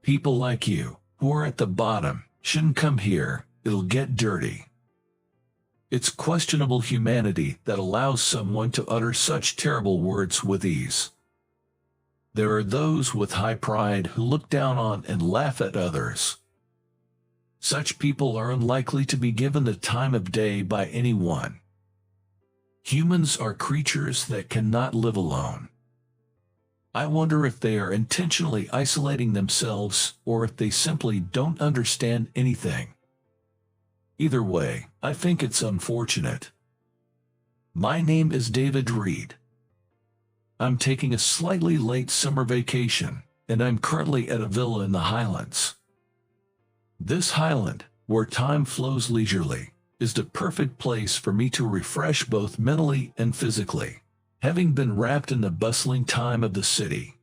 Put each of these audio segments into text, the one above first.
People like you, who are at the bottom, shouldn't come here, it'll get dirty. It's questionable humanity that allows someone to utter such terrible words with ease. There are those with high pride who look down on and laugh at others. Such people are unlikely to be given the time of day by anyone. Humans are creatures that cannot live alone. I wonder if they are intentionally isolating themselves or if they simply don't understand anything. Either way, I think it's unfortunate. My name is David Reed. I'm taking a slightly late summer vacation, and I'm currently at a villa in the Highlands. This highland, where time flows leisurely, is the perfect place for me to refresh both mentally and physically, having been wrapped in the bustling time of the city.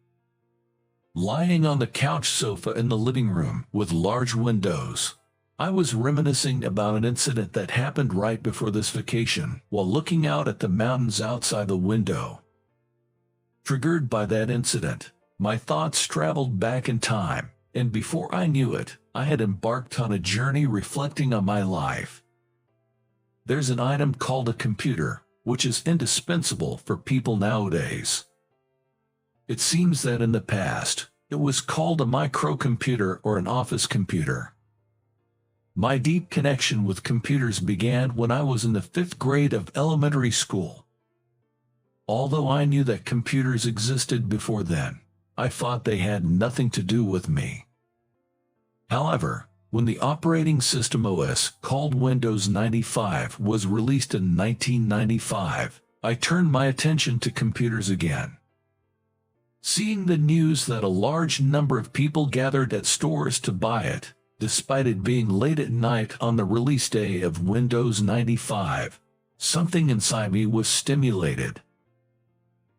Lying on the couch sofa in the living room with large windows, I was reminiscing about an incident that happened right before this vacation while looking out at the mountains outside the window. Triggered by that incident, my thoughts traveled back in time, and before I knew it, I had embarked on a journey reflecting on my life. There's an item called a computer, which is indispensable for people nowadays. It seems that in the past, it was called a microcomputer or an office computer. My deep connection with computers began when I was in the 5th grade of elementary school. Although I knew that computers existed before then, I thought they had nothing to do with me. However, when the operating system OS called Windows 95 was released in 1995, I turned my attention to computers again. Seeing the news that a large number of people gathered at stores to buy it, despite it being late at night on the release day of Windows 95, something inside me was stimulated.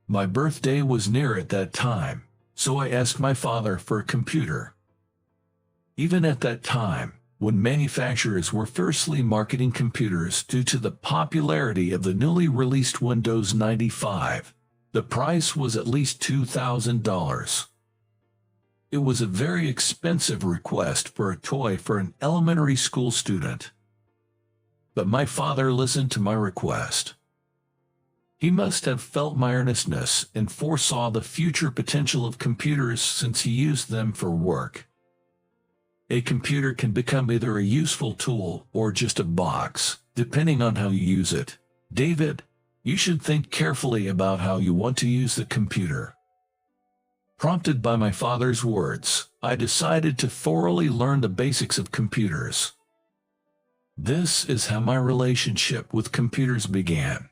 My birthday was near at that time, so I asked my father for a computer. Even at that time, when manufacturers were fiercely marketing computers due to the popularity of the newly released Windows 95, the price was at least $2,000. It was a very expensive request for a toy for an elementary school student. But my father listened to my request. He must have felt my earnestness and foresaw the future potential of computers since he used them for work. A computer can become either a useful tool or just a box, depending on how you use it. David, you should think carefully about how you want to use the computer. Prompted by my father's words, I decided to thoroughly learn the basics of computers. This is how my relationship with computers began.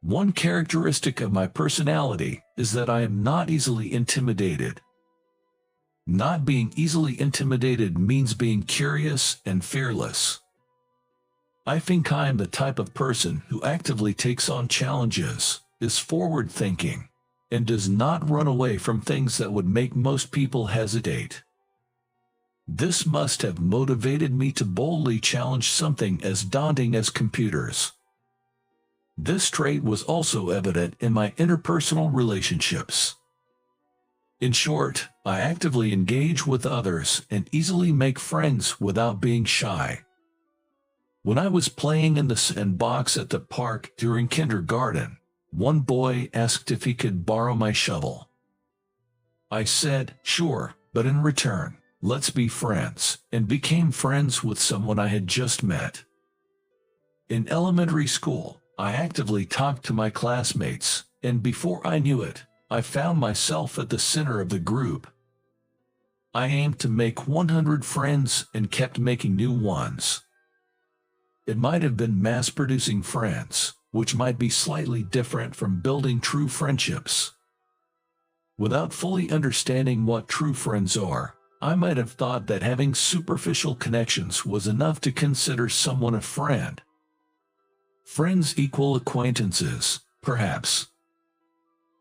One characteristic of my personality is that I am not easily intimidated. Not being easily intimidated means being curious and fearless. I think I am the type of person who actively takes on challenges, is forward-thinking, and does not run away from things that would make most people hesitate. This must have motivated me to boldly challenge something as daunting as computers. This trait was also evident in my interpersonal relationships. In short, I actively engage with others and easily make friends without being shy. When I was playing in the sandbox at the park during kindergarten, one boy asked if he could borrow my shovel. I said, sure, but in return, let's be friends, and became friends with someone I had just met. In elementary school, I actively talked to my classmates, and before I knew it, I found myself at the center of the group. I aimed to make 100 friends and kept making new ones. It might have been mass-producing friends, which might be slightly different from building true friendships. Without fully understanding what true friends are, I might have thought that having superficial connections was enough to consider someone a friend. Friends equal acquaintances, perhaps.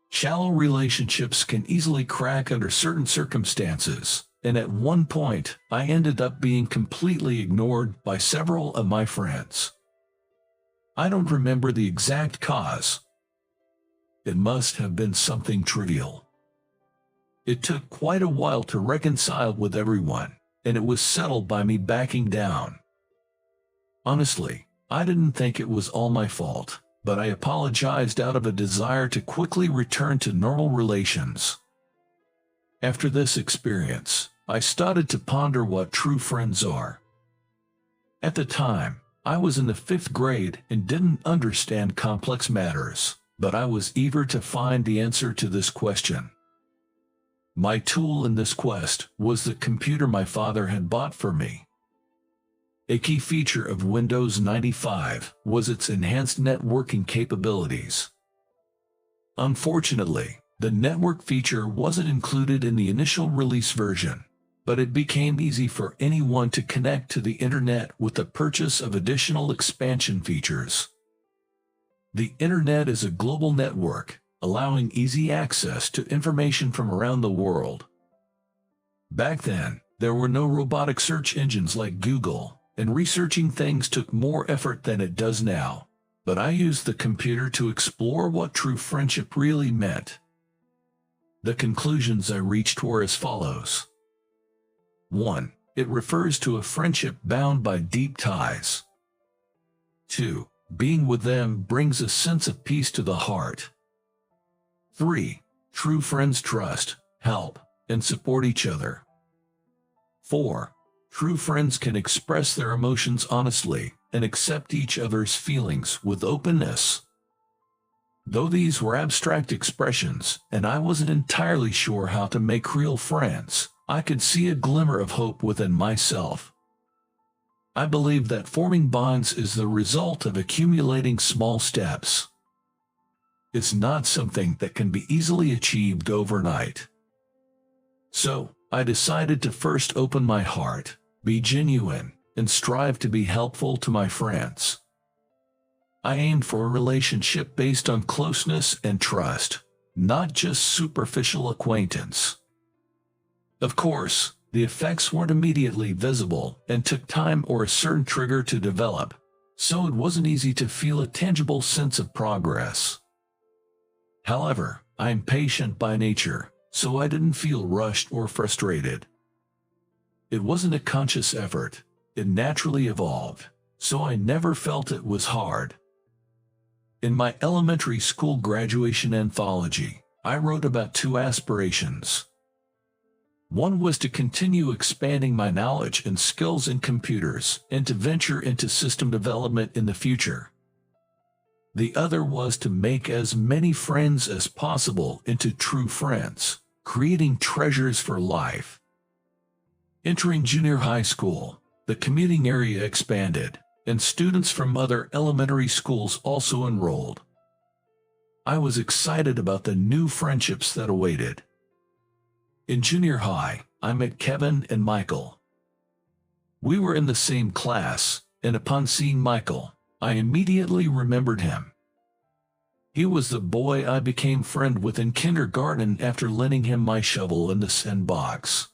Shallow relationships can easily crack under certain circumstances, and at one point, I ended up being completely ignored by several of my friends. I don't remember the exact cause. It must have been something trivial. It took quite a while to reconcile with everyone, and it was settled by me backing down. Honestly, I didn't think it was all my fault, but I apologized out of a desire to quickly return to normal relations. After this experience, I started to ponder what true friends are. At the time, I was in the 5th grade and didn't understand complex matters, but I was eager to find the answer to this question. My tool in this quest was the computer my father had bought for me. A key feature of Windows 95 was its enhanced networking capabilities. Unfortunately, the network feature wasn't included in the initial release version, but it became easy for anyone to connect to the internet with the purchase of additional expansion features. The internet is a global network, allowing easy access to information from around the world. Back then, there were no robotic search engines like Google, and researching things took more effort than it does now, but I used the computer to explore what true friendship really meant. The conclusions I reached were as follows. 1. It refers to a friendship bound by deep ties. 2. Being with them brings a sense of peace to the heart. 3. True friends trust, help, and support each other. 4. True friends can express their emotions honestly and accept each other's feelings with openness. Though these were abstract expressions, and I wasn't entirely sure how to make real friends, I could see a glimmer of hope within myself. I believe that forming bonds is the result of accumulating small steps. It's not something that can be easily achieved overnight. So, I decided to first open my heart, be genuine, and strive to be helpful to my friends. I aimed for a relationship based on closeness and trust, not just superficial acquaintance. Of course, the effects weren't immediately visible and took time or a certain trigger to develop, so it wasn't easy to feel a tangible sense of progress. However, I'm patient by nature, so I didn't feel rushed or frustrated. It wasn't a conscious effort, it naturally evolved, so I never felt it was hard. In my elementary school graduation anthology, I wrote about 2 aspirations. One was to continue expanding my knowledge and skills in computers and to venture into system development in the future. The other was to make as many friends as possible into true friends, creating treasures for life. Entering junior high school, the commuting area expanded, and students from other elementary schools also enrolled. I was excited about the new friendships that awaited. In junior high, I met Kevin and Michael. We were in the same class, and upon seeing Michael, I immediately remembered him. He was the boy I became friend with in kindergarten after lending him my shovel in the sandbox.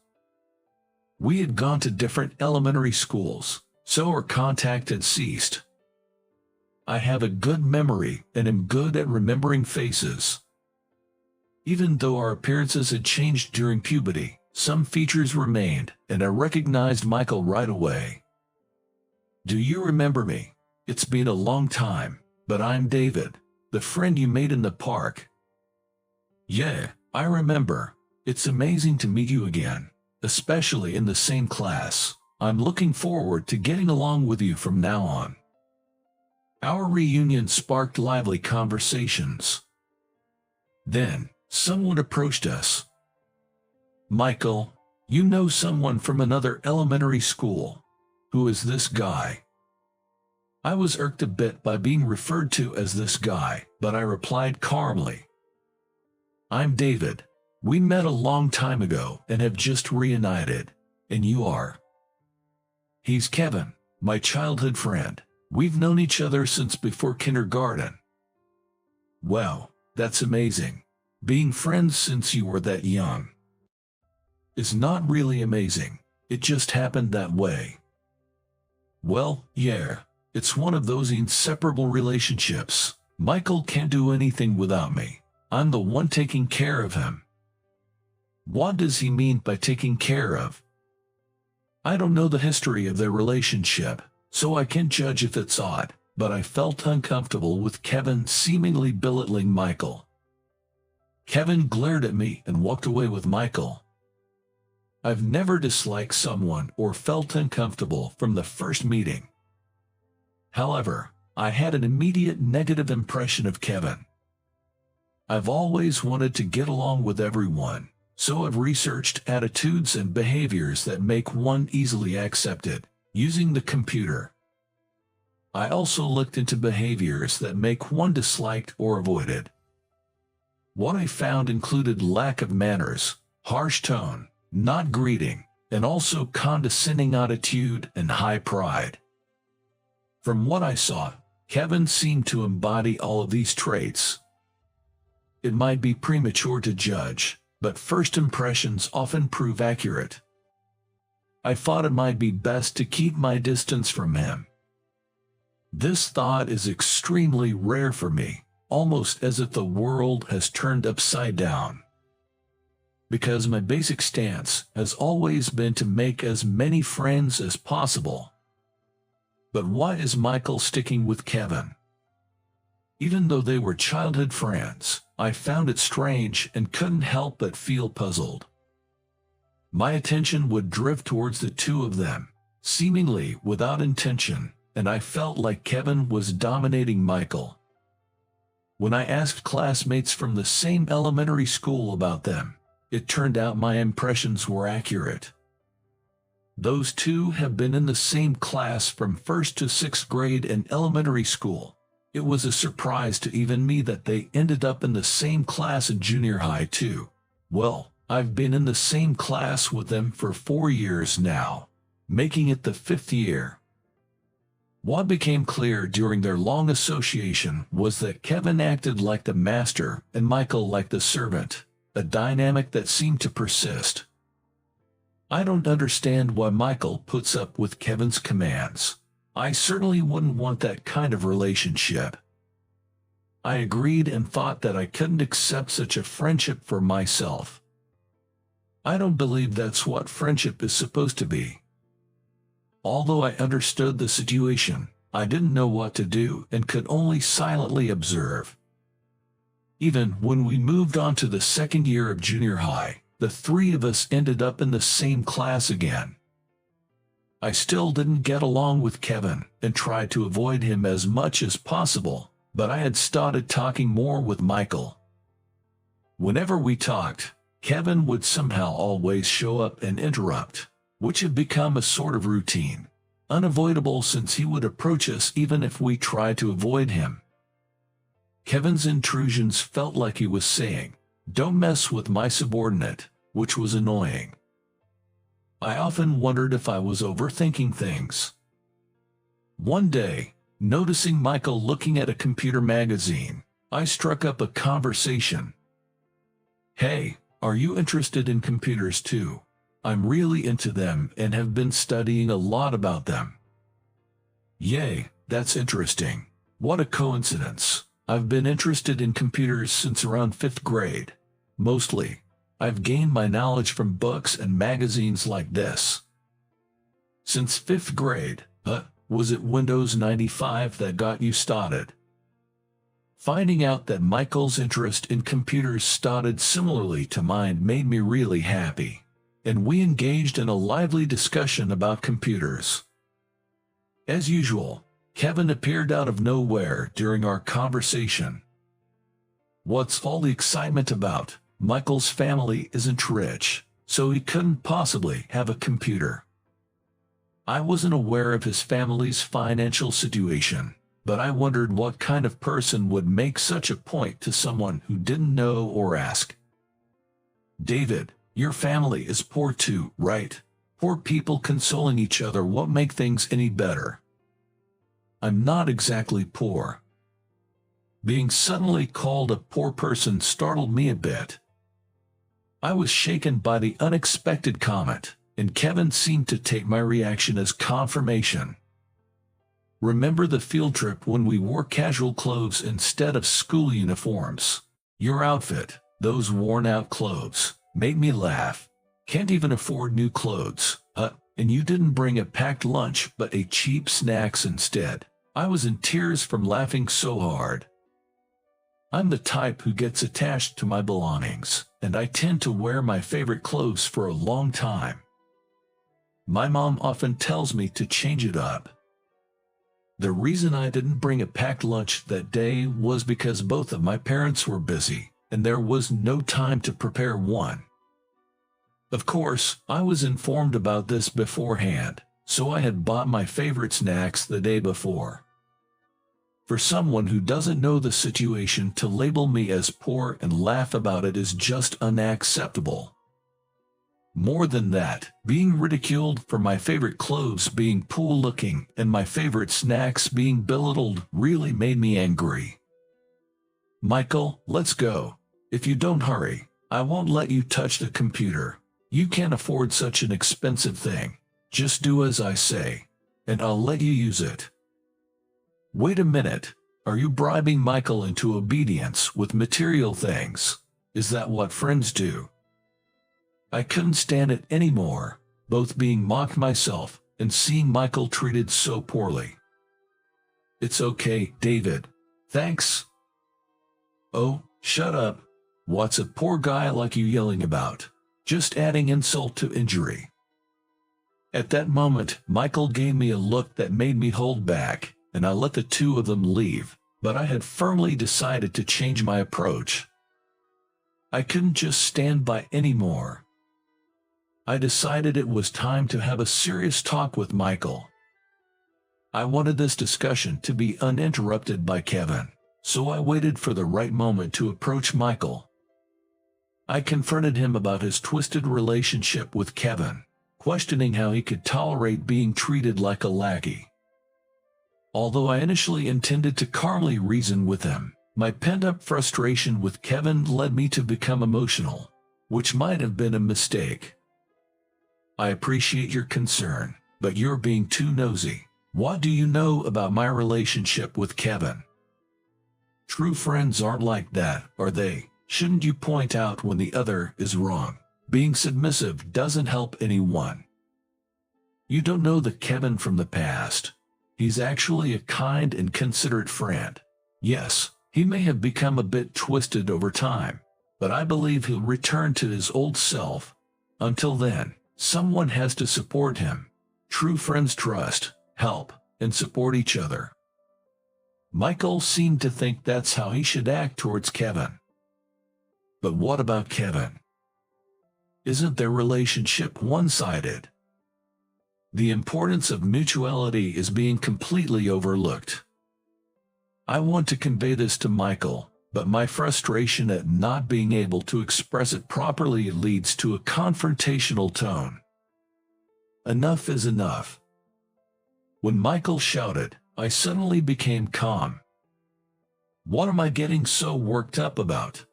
We had gone to different elementary schools, so our contact had ceased. I have a good memory and am good at remembering faces. Even though our appearances had changed during puberty, some features remained, and I recognized Michael right away. "Do you remember me? It's been a long time, but I'm David, the friend you made in the park." "Yeah, I remember. It's amazing to meet you again, especially in the same class. I'm looking forward to getting along with you from now on." Our reunion sparked lively conversations. Then, someone approached us. "Michael, you know someone from another elementary school. Who is this guy?" I was irked a bit by being referred to as this guy, but I replied calmly, "I'm David. We met a long time ago and have just reunited. And you are?" "He's Kevin, my childhood friend. We've known each other since before kindergarten." "Wow, that's amazing. Being friends since you were that young." "It's not really amazing. It just happened that way." "Well, yeah, it's one of those inseparable relationships. Michael can't do anything without me. I'm the one taking care of him." What does he mean by taking care of? I don't know the history of their relationship, so I can't judge if it's odd, but I felt uncomfortable with Kevin seemingly belittling Michael. Kevin glared at me and walked away with Michael. I've never disliked someone or felt uncomfortable from the first meeting. However, I had an immediate negative impression of Kevin. I've always wanted to get along with everyone, so I've researched attitudes and behaviors that make one easily accepted, using the computer. I also looked into behaviors that make one disliked or avoided. What I found included lack of manners, harsh tone, not greeting, and also condescending attitude and high pride. From what I saw, Kevin seemed to embody all of these traits. It might be premature to judge, but first impressions often prove accurate. I thought it might be best to keep my distance from him. This thought is extremely rare for me, almost as if the world has turned upside down. Because my basic stance has always been to make as many friends as possible. But why is Michael sticking with Kevin? Even though they were childhood friends, I found it strange and couldn't help but feel puzzled. My attention would drift towards the two of them, seemingly without intention, and I felt like Kevin was dominating Michael. When I asked classmates from the same elementary school about them, it turned out my impressions were accurate. Those two have been in the same class from 1st to 6th grade in elementary school. It was a surprise to even me that they ended up in the same class in junior high too. Well, I've been in the same class with them for 4 years now, making it the 5th year. What became clear during their long association was that Kevin acted like the master and Michael like the servant, a dynamic that seemed to persist. I don't understand why Michael puts up with Kevin's commands. I certainly wouldn't want that kind of relationship. I agreed and thought that I couldn't accept such a friendship for myself. I don't believe that's what friendship is supposed to be. Although I understood the situation, I didn't know what to do and could only silently observe. Even when we moved on to the 2nd year of junior high, the three of us ended up in the same class again. I still didn't get along with Kevin and tried to avoid him as much as possible, but I had started talking more with Michael. Whenever we talked, Kevin would somehow always show up and interrupt, which had become a sort of routine, unavoidable since he would approach us even if we tried to avoid him. Kevin's intrusions felt like he was saying, "Don't mess with my subordinate," which was annoying. I often wondered if I was overthinking things. One day, noticing Michael looking at a computer magazine, I struck up a conversation. "Hey, are you interested in computers too? I'm really into them and have been studying a lot about them." "Yay, that's interesting. What a coincidence. I've been interested in computers since around 5th grade. Mostly, I've gained my knowledge from books and magazines like this." "Since 5th grade, was it Windows 95 that got you started?" Finding out that Michael's interest in computers started similarly to mine made me really happy, and we engaged in a lively discussion about computers. As usual, Kevin appeared out of nowhere during our conversation. "What's all the excitement about? Michael's family isn't rich, so he couldn't possibly have a computer." I wasn't aware of his family's financial situation, but I wondered what kind of person would make such a point to someone who didn't know or ask. "David, your family is poor too, right? Poor people consoling each other won't make things any better." "I'm not exactly poor." Being suddenly called a poor person startled me a bit. I was shaken by the unexpected comment, and Kevin seemed to take my reaction as confirmation. "Remember the field trip when we wore casual clothes instead of school uniforms? Your outfit, those worn-out clothes, Made me laugh. Can't even afford new clothes. And you didn't bring a packed lunch but ate cheap snacks instead. I was in tears from laughing so hard. I'm the type who gets attached to my belongings, and I tend to wear my favorite clothes for a long time. My mom often tells me to change it up. The reason I didn't bring a packed lunch that day was because both of my parents were busy, and there was no time to prepare one. Of course, I was informed about this beforehand, so I had bought my favorite snacks the day before. For someone who doesn't know the situation, to label me as poor and laugh about it is just unacceptable. More than that, being ridiculed for my favorite clothes being cool-looking and my favorite snacks being belittled really made me angry. Michael, let's go. If you don't hurry, I won't let you touch the computer. You can't afford such an expensive thing. Just do as I say, and I'll let you use it. Wait a minute. Are you bribing Michael into obedience with material things? Is that what friends do? I couldn't stand it anymore, both being mocked myself and seeing Michael treated so poorly. It's okay, David. Thanks. Oh, shut up. What's a poor guy like you yelling about? Just adding insult to injury. At that moment, Michael gave me a look that made me hold back, and I let the two of them leave, but I had firmly decided to change my approach. I couldn't just stand by anymore. I decided it was time to have a serious talk with Michael. I wanted this discussion to be uninterrupted by Kevin, so I waited for the right moment to approach Michael. I confronted him about his twisted relationship with Kevin, questioning how he could tolerate being treated like a lackey. Although I initially intended to calmly reason with him, my pent-up frustration with Kevin led me to become emotional, which might have been a mistake. I appreciate your concern, but you're being too nosy. What do you know about my relationship with Kevin? True friends aren't like that, are they? Shouldn't you point out when the other is wrong? Being submissive doesn't help anyone. You don't know the Kevin from the past. He's actually a kind and considerate friend. Yes, he may have become a bit twisted over time, but I believe he'll return to his old self. Until then, someone has to support him. True friends trust, help, and support each other. Michael seemed to think that's how he should act towards Kevin. But what about Kevin? Isn't their relationship one-sided? The importance of mutuality is being completely overlooked. I want to convey this to Michael, but my frustration at not being able to express it properly leads to a confrontational tone. Enough is enough. When Michael shouted, I suddenly became calm. What am I getting so worked up about?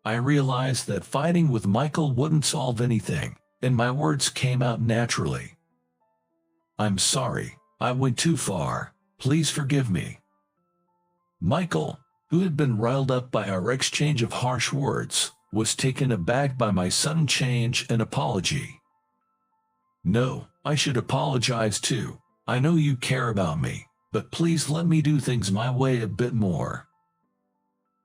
I realized that fighting with Michael wouldn't solve anything, and my words came out naturally. I'm sorry, I went too far. Please forgive me. Michael, who had been riled up by our exchange of harsh words, was taken aback by my sudden change and apology. No, I should apologize too. I know you care about me, but please let me do things my way a bit more.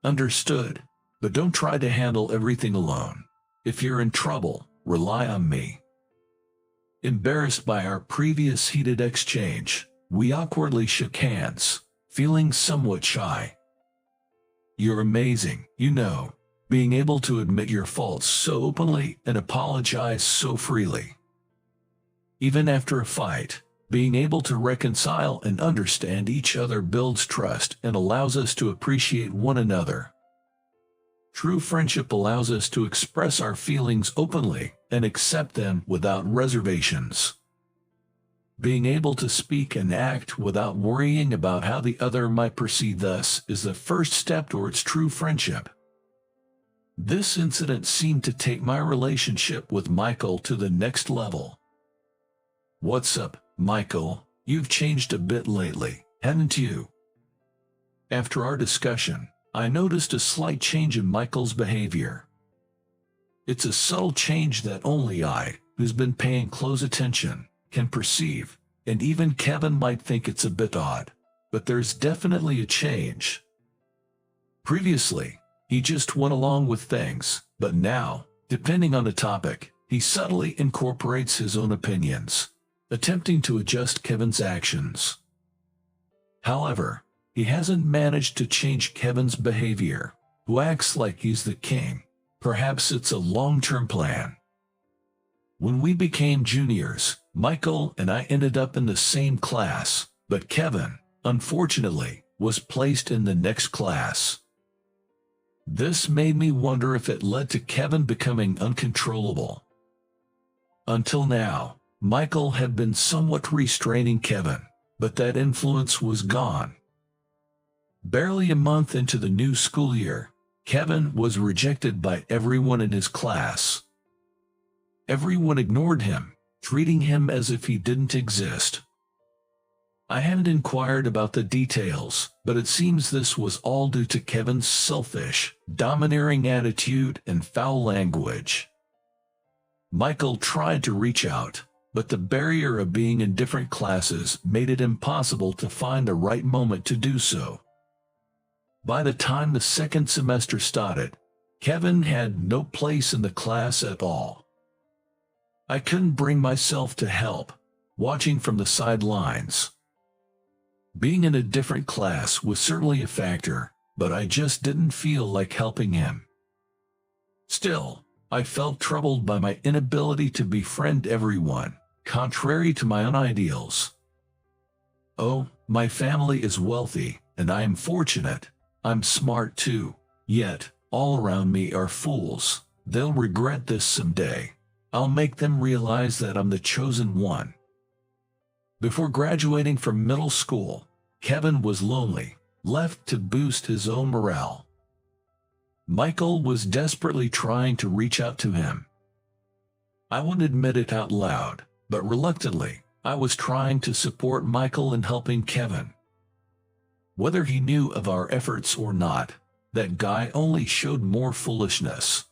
Understood, but don't try to handle everything alone. If you're in trouble, rely on me. Embarrassed by our previous heated exchange, we awkwardly shook hands, feeling somewhat shy. You're amazing, you know, being able to admit your faults so openly and apologize so freely. Even after a fight, being able to reconcile and understand each other builds trust and allows us to appreciate one another. True friendship allows us to express our feelings openly and accept them without reservations. Being able to speak and act without worrying about how the other might perceive us is the first step towards true friendship. This incident seemed to take my relationship with Michael to the next level. What's up, Michael? You've changed a bit lately, haven't you? After our discussion, I noticed a slight change in Michael's behavior. It's a subtle change that only I, who's been paying close attention, can perceive, and even Kevin might think it's a bit odd. But there's definitely a change. Previously, he just went along with things, but now, depending on the topic, he subtly incorporates his own opinions, attempting to adjust Kevin's actions. However, he hasn't managed to change Kevin's behavior, who acts like he's the king. Perhaps it's a long-term plan. When we became juniors, Michael and I ended up in the same class, but Kevin, unfortunately, was placed in the next class. This made me wonder if it led to Kevin becoming uncontrollable. Until now, Michael had been somewhat restraining Kevin, but that influence was gone. Barely a month into the new school year, Kevin was rejected by everyone in his class. Everyone ignored him, treating him as if he didn't exist. I hadn't inquired about the details, but it seems this was all due to Kevin's selfish, domineering attitude and foul language. Michael tried to reach out, but the barrier of being in different classes made it impossible to find the right moment to do so. By the time the second semester started, Kevin had no place in the class at all. I couldn't bring myself to help, watching from the sidelines. Being in a different class was certainly a factor, but I just didn't feel like helping him. Still, I felt troubled by my inability to befriend everyone, contrary to my own ideals. Oh, my family is wealthy, and I am fortunate. I'm smart too, yet all around me are fools. They'll regret this someday. I'll make them realize that I'm the chosen one. Before graduating from middle school, Kevin was lonely, left to boost his own morale. Michael was desperately trying to reach out to him. I wouldn't admit it out loud, but reluctantly, I was trying to support Michael in helping Kevin. Whether he knew of our efforts or not, that guy only showed more foolishness.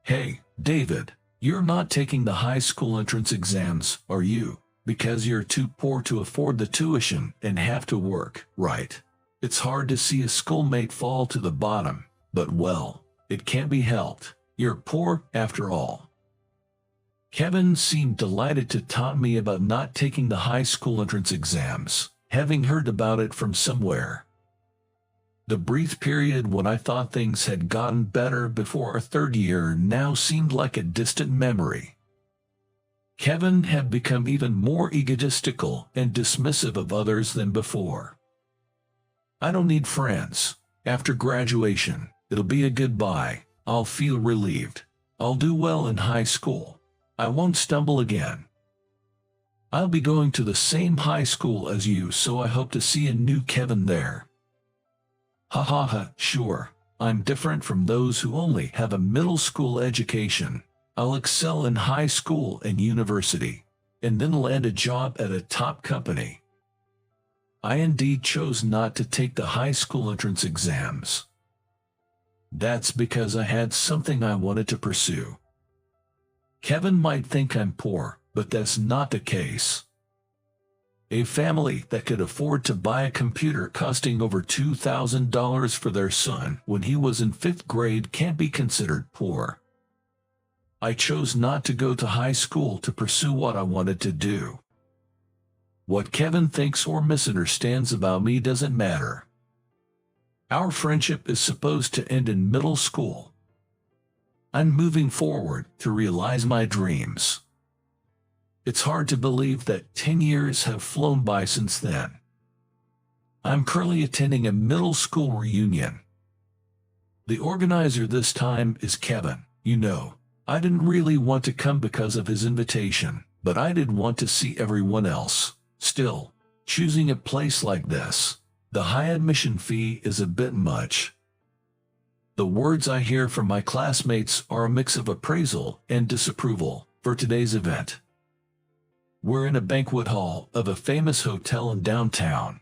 Hey, David, you're not taking the high school entrance exams, are you? Because you're too poor to afford the tuition and have to work, right? It's hard to see a schoolmate fall to the bottom, but well, it can't be helped. You're poor after all. Kevin seemed delighted to taunt me about not taking the high school entrance exams, having heard about it from somewhere. The brief period when I thought things had gotten better before our third year now seemed like a distant memory. Kevin had become even more egotistical and dismissive of others than before. I don't need friends. After graduation, it'll be a goodbye. I'll feel relieved. I'll do well in high school. I won't stumble again. I'll be going to the same high school as you, so I hope to see a new Kevin there. Ha ha ha, sure. I'm different from those who only have a middle school education. I'll excel in high school and university, and then land a job at a top company. I indeed chose not to take the high school entrance exams. That's because I had something I wanted to pursue. Kevin might think I'm poor, but that's not the case. A family that could afford to buy a computer costing over $2,000 for their son when he was in 5th grade can't be considered poor. I chose not to go to high school to pursue what I wanted to do. What Kevin thinks or misunderstands about me doesn't matter. Our friendship is supposed to end in middle school. I'm moving forward to realize my dreams. It's hard to believe that 10 years have flown by since then. I'm currently attending a middle school reunion. The organizer this time is Kevin. You know, I didn't really want to come because of his invitation, but I did want to see everyone else. Still, choosing a place like this, the high admission fee is a bit much. The words I hear from my classmates are a mix of appraisal and disapproval for today's event. We're in a banquet hall of a famous hotel in downtown.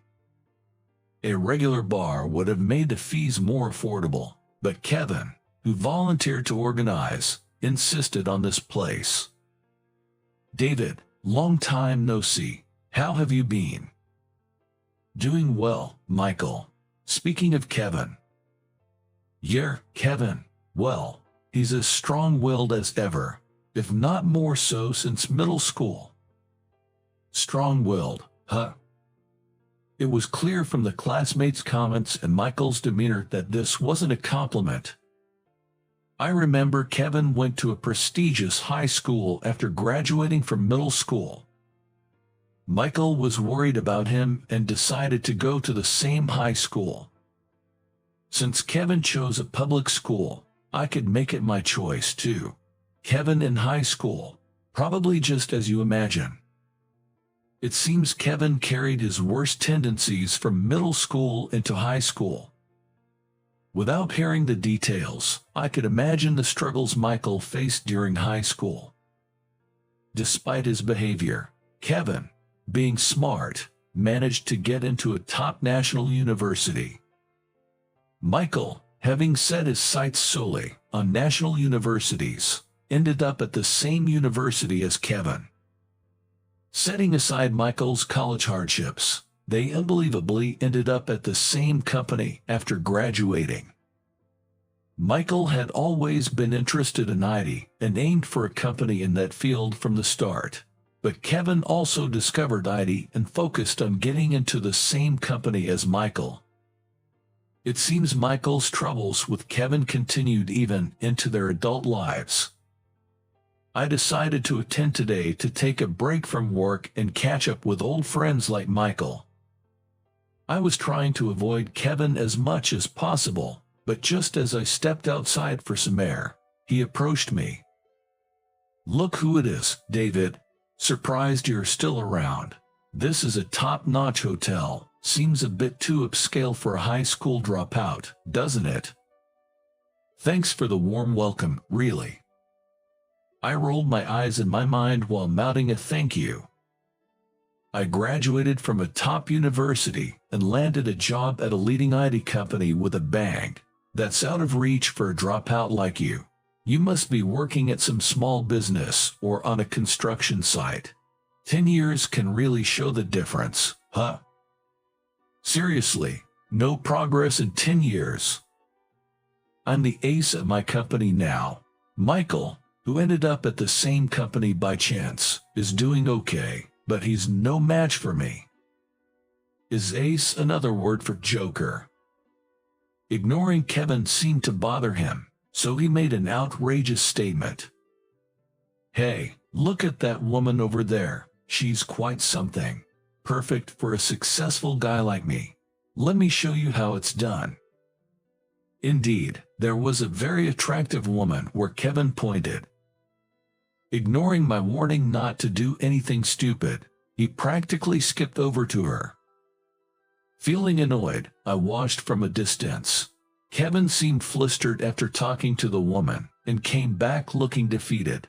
A regular bar would have made the fees more affordable, but Kevin, who volunteered to organize, insisted on this place. David, long time no see. How have you been? Doing well, Michael. Speaking of Kevin. Yeah, Kevin. Well, he's as strong-willed as ever, if not more so since middle school. Strong-willed, huh? It was clear from the classmates' comments and Michael's demeanor that this wasn't a compliment. I remember Kevin went to a prestigious high school after graduating from middle school. Michael was worried about him and decided to go to the same high school. Since Kevin chose a public school, I could make it my choice too. Kevin in high school, probably just as you imagine. It seems Kevin carried his worst tendencies from middle school into high school. Without hearing the details, I could imagine the struggles Michael faced during high school. Despite his behavior, Kevin, being smart, managed to get into a top national university. Michael, having set his sights solely on national universities, ended up at the same university as Kevin. Setting aside Michael's college hardships, they unbelievably ended up at the same company after graduating. Michael had always been interested in IT and aimed for a company in that field from the start, but Kevin also discovered IT and focused on getting into the same company as Michael. It seems Michael's troubles with Kevin continued even into their adult lives. I decided to attend today to take a break from work and catch up with old friends like Michael. I was trying to avoid Kevin as much as possible, but just as I stepped outside for some air, he approached me. Look who it is, David. Surprised you're still around. This is a top-notch hotel. Seems a bit too upscale for a high school dropout, doesn't it? Thanks for the warm welcome, really. I rolled my eyes in my mind while mouthing a thank you. I graduated from a top university and landed a job at a leading IT company with a bang. That's out of reach for a dropout like you. You must be working at some small business or on a construction site. 10 years can really show the difference, huh? Seriously, no progress in 10 years. I'm the ace at my company now. Michael, who ended up at the same company by chance, is doing okay, but he's no match for me. Is ace another word for joker? Ignoring Kevin seemed to bother him, so he made an outrageous statement. Hey, look at that woman over there. She's quite something. Perfect for a successful guy like me. Let me show you how it's done. Indeed, there was a very attractive woman where Kevin pointed. Ignoring my warning not to do anything stupid, he practically skipped over to her. Feeling annoyed, I watched from a distance. Kevin seemed flustered after talking to the woman and came back looking defeated.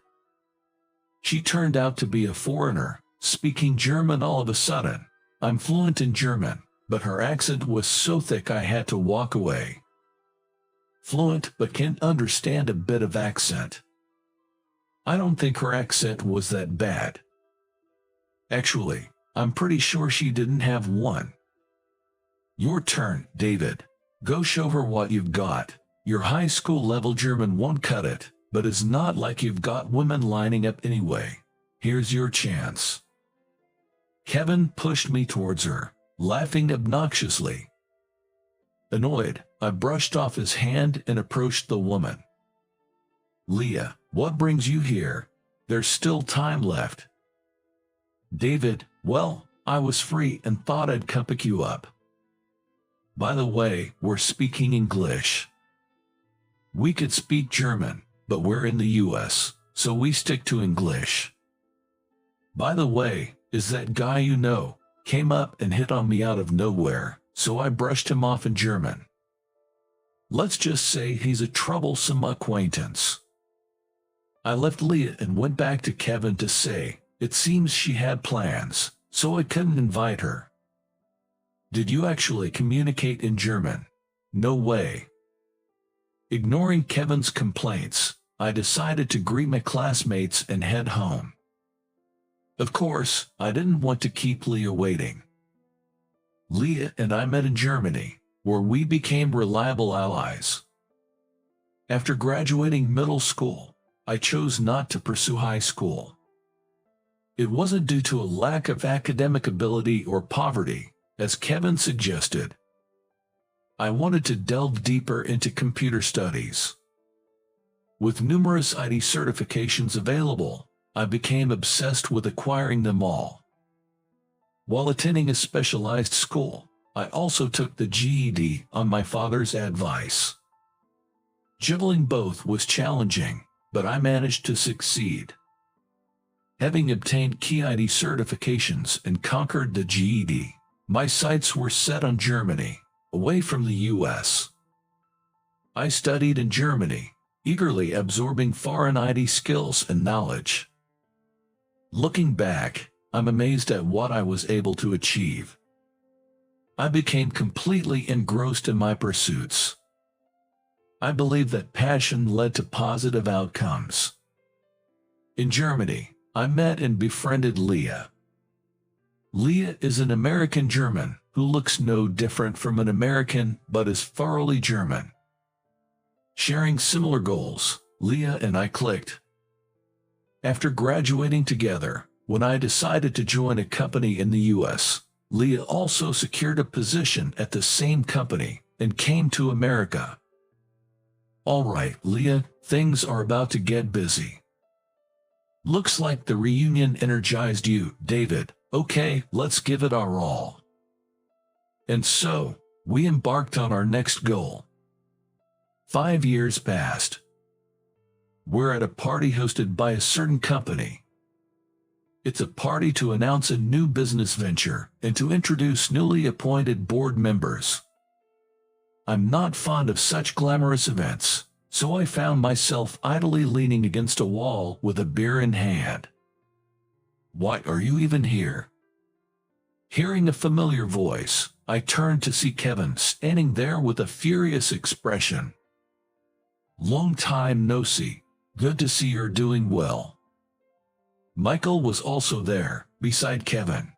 She turned out to be a foreigner, speaking German all of a sudden. I'm fluent in German, but her accent was so thick I had to walk away. Fluent but can't understand a bit of accent. I don't think her accent was that bad. Actually, I'm pretty sure she didn't have one. Your turn, David. Go show her what you've got. Your high school level German won't cut it, but it's not like you've got women lining up anyway. Here's your chance. Kevin pushed me towards her, laughing obnoxiously. Annoyed, I brushed off his hand and approached the woman. Leah, what brings you here? There's still time left. David, well, I was free and thought I'd come pick you up. By the way, we're speaking English. We could speak German, but we're in the US, so we stick to English. By the way, is that guy you know, came up and hit on me out of nowhere, so I brushed him off in German. Let's just say he's a troublesome acquaintance. I left Leah and went back to Kevin to say, it seems she had plans, so I couldn't invite her. Did you actually communicate in German? No way. Ignoring Kevin's complaints, I decided to greet my classmates and head home. Of course, I didn't want to keep Leah waiting. Leah and I met in Germany, where we became reliable allies. After graduating middle school, I chose not to pursue high school. It wasn't due to a lack of academic ability or poverty, as Kevin suggested. I wanted to delve deeper into computer studies. With numerous IT certifications available, I became obsessed with acquiring them all. While attending a specialized school, I also took the GED on my father's advice. Juggling both was challenging, but I managed to succeed. Having obtained key IT certifications and conquered the GED, my sights were set on Germany, away from the US. I studied in Germany, eagerly absorbing foreign IT skills and knowledge. Looking back, I'm amazed at what I was able to achieve. I became completely engrossed in my pursuits. I believe that passion led to positive outcomes. In Germany, I met and befriended Leah. Leah is an American German who looks no different from an American but is thoroughly German. Sharing similar goals, Leah and I clicked. After graduating together, when I decided to join a company in the US, Leah also secured a position at the same company and came to America. All right, Leah, things are about to get busy. Looks like the reunion energized you, David. Okay, let's give it our all. And so, we embarked on our next goal. 5 years passed. We're at a party hosted by a certain company. It's a party to announce a new business venture and to introduce newly appointed board members. I'm not fond of such glamorous events, so I found myself idly leaning against a wall with a beer in hand. Why are you even here? Hearing a familiar voice, I turned to see Kevin standing there with a furious expression. Long time no see. Good to see you're doing well. Michael was also there, beside Kevin.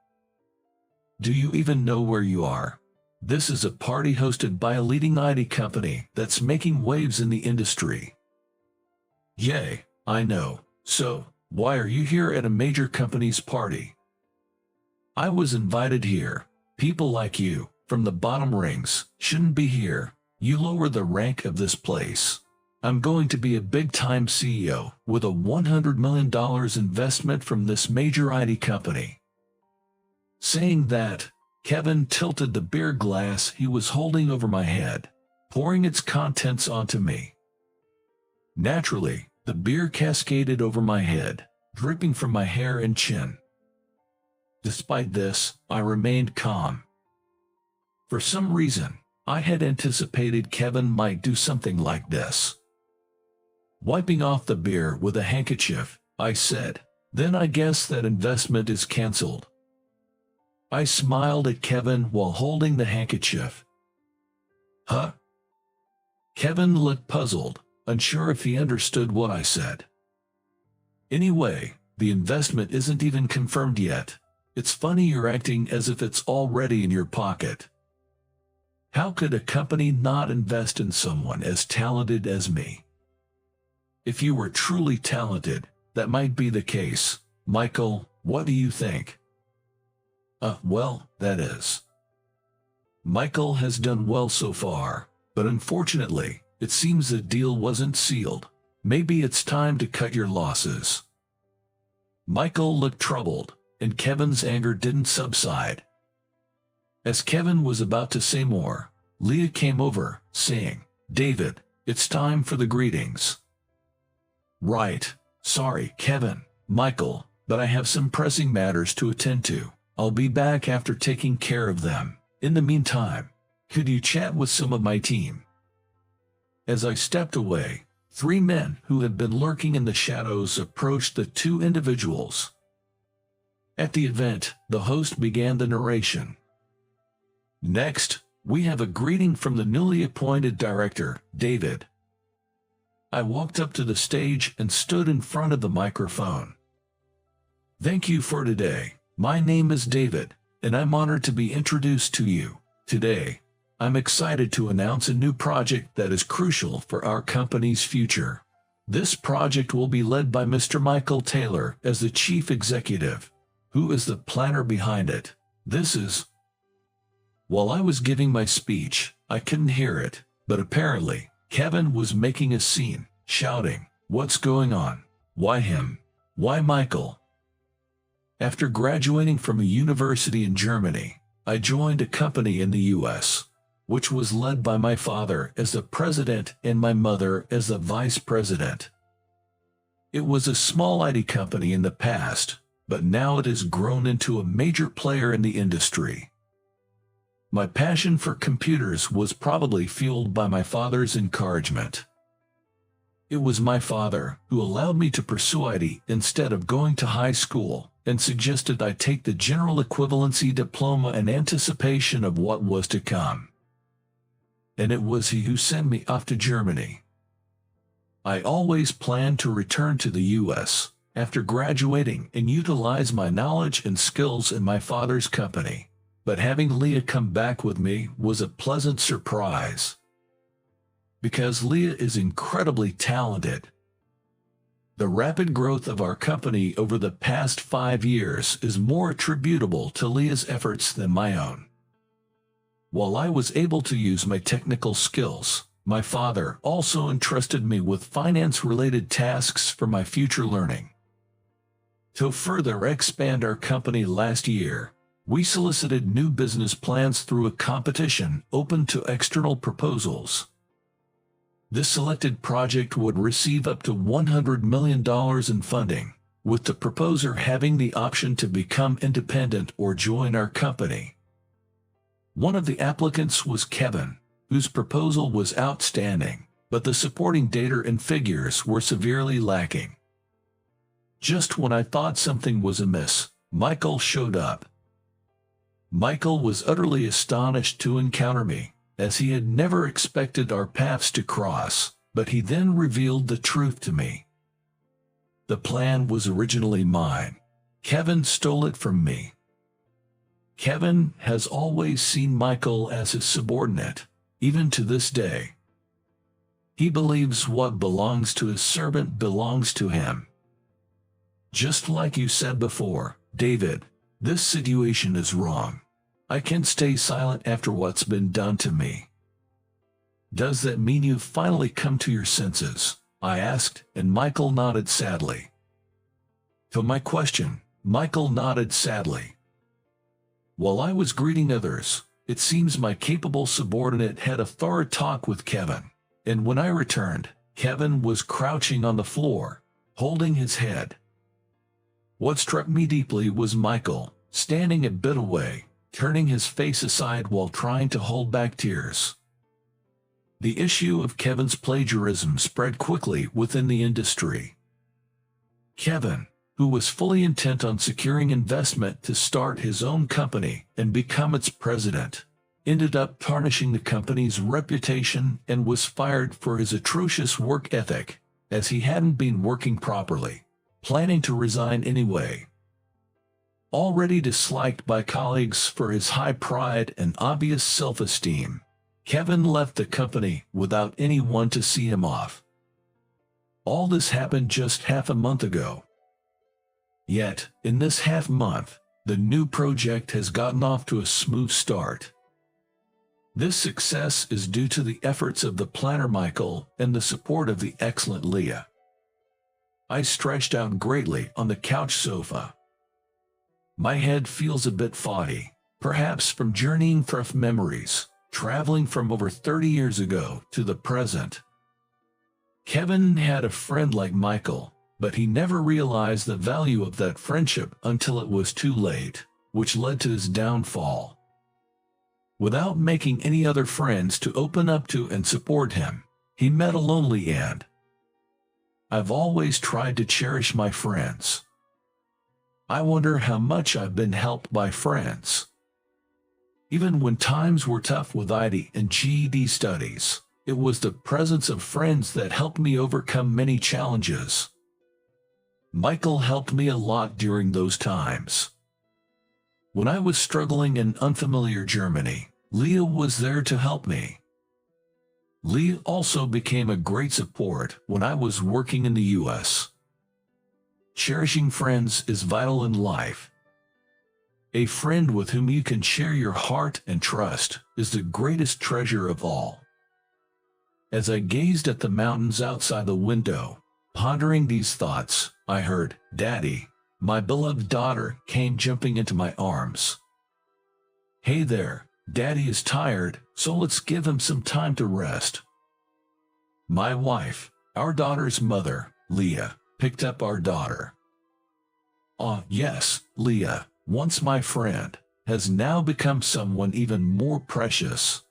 Do you even know where you are? This is a party hosted by a leading IT company that's making waves in the industry. Yay, I know. So, why are you here at a major company's party? I was invited here. People like you, from the bottom rings, shouldn't be here. You lower the rank of this place. I'm going to be a big-time CEO with a $100 million investment from this major IT company. Saying that, Kevin tilted the beer glass he was holding over my head, pouring its contents onto me. Naturally, the beer cascaded over my head, dripping from my hair and chin. Despite this, I remained calm. For some reason, I had anticipated Kevin might do something like this. Wiping off the beer with a handkerchief, I said, "Then I guess that investment is canceled." I smiled at Kevin while holding the handkerchief. Huh? Kevin looked puzzled, unsure if he understood what I said. Anyway, the investment isn't even confirmed yet. It's funny you're acting as if it's already in your pocket. How could a company not invest in someone as talented as me? If you were truly talented, that might be the case. Michael, what do you think? Well, that is. Michael has done well so far, but unfortunately, it seems the deal wasn't sealed. Maybe it's time to cut your losses. Michael looked troubled, and Kevin's anger didn't subside. As Kevin was about to say more, Leah came over, saying, "David, it's time for the greetings." Right, sorry, Kevin, Michael, but I have some pressing matters to attend to. I'll be back after taking care of them. In the meantime, could you chat with some of my team? As I stepped away, 3 men who had been lurking in the shadows approached the 2 individuals. At the event, the host began the narration. Next, we have a greeting from the newly appointed director, David. I walked up to the stage and stood in front of the microphone. Thank you for today. My name is David, and I'm honored to be introduced to you. Today, I'm excited to announce a new project that is crucial for our company's future. This project will be led by Mr. Michael Taylor as the chief executive, who is the planner behind it. While I was giving my speech, I couldn't hear it, but apparently, Kevin was making a scene, shouting, "What's going on? Why him? Why Michael?" After graduating from a university in Germany, I joined a company in the US, which was led by my father as the president and my mother as the vice president. It was a small IT company in the past, but now it has grown into a major player in the industry. My passion for computers was probably fueled by my father's encouragement. It was my father who allowed me to pursue IT instead of going to high school, and suggested I take the general equivalency diploma in anticipation of what was to come. And it was he who sent me off to Germany. I always planned to return to the US after graduating and utilize my knowledge and skills in my father's company, but having Leah come back with me was a pleasant surprise. Because Leah is incredibly talented. The rapid growth of our company over the past 5 years is more attributable to Leah's efforts than my own. While I was able to use my technical skills, my father also entrusted me with finance-related tasks for my future learning. To further expand our company last year, we solicited new business plans through a competition open to external proposals. This selected project would receive up to $100 million in funding, with the proposer having the option to become independent or join our company. One of the applicants was Kevin, whose proposal was outstanding, but the supporting data and figures were severely lacking. Just when I thought something was amiss, Michael showed up. Michael was utterly astonished to encounter me, as he had never expected our paths to cross, but he then revealed the truth to me. The plan was originally mine. Kevin stole it from me. Kevin has always seen Michael as his subordinate, even to this day. He believes what belongs to his servant belongs to him. Just like you said before, David, this situation is wrong. I can't stay silent after what's been done to me. Does that mean you've finally come to your senses? I asked, and Michael nodded sadly. To my question, Michael nodded sadly. While I was greeting others, it seems my capable subordinate had a thorough talk with Kevin, and when I returned, Kevin was crouching on the floor, holding his head. What struck me deeply was Michael, standing a bit away, turning his face aside while trying to hold back tears. The issue of Kevin's plagiarism spread quickly within the industry. Kevin, who was fully intent on securing investment to start his own company and become its president, ended up tarnishing the company's reputation and was fired for his atrocious work ethic, as he hadn't been working properly, planning to resign anyway. Already disliked by colleagues for his high pride and obvious self-esteem, Kevin left the company without anyone to see him off. All this happened just half a month ago. Yet, in this half month, the new project has gotten off to a smooth start. This success is due to the efforts of the planner Michael and the support of the excellent Leah. I stretched out greatly on the couch sofa. My head feels a bit foggy, perhaps from journeying through memories, traveling from over 30 years ago to the present. Kevin had a friend like Michael, but he never realized the value of that friendship until it was too late, which led to his downfall. Without making any other friends to open up to and support him, he met a lonely end. I've always tried to cherish my friends. I wonder how much I've been helped by friends. Even when times were tough with IT and GED studies, It was the presence of friends that helped me overcome many challenges. Michael helped me a lot during those times. When I was struggling in unfamiliar Germany, Leah was there to help me. Leah also became a great support when I was working in the U.S. Cherishing friends is vital in life. A friend with whom you can share your heart and trust is the greatest treasure of all. As I gazed at the mountains outside the window, pondering these thoughts, I heard, "Daddy." My beloved daughter came jumping into my arms. "Hey there, Daddy is tired, so let's give him some time to rest." My wife, our daughter's mother, Leah, picked up our daughter. Ah, yes, Leah, once my friend, has now become someone even more precious.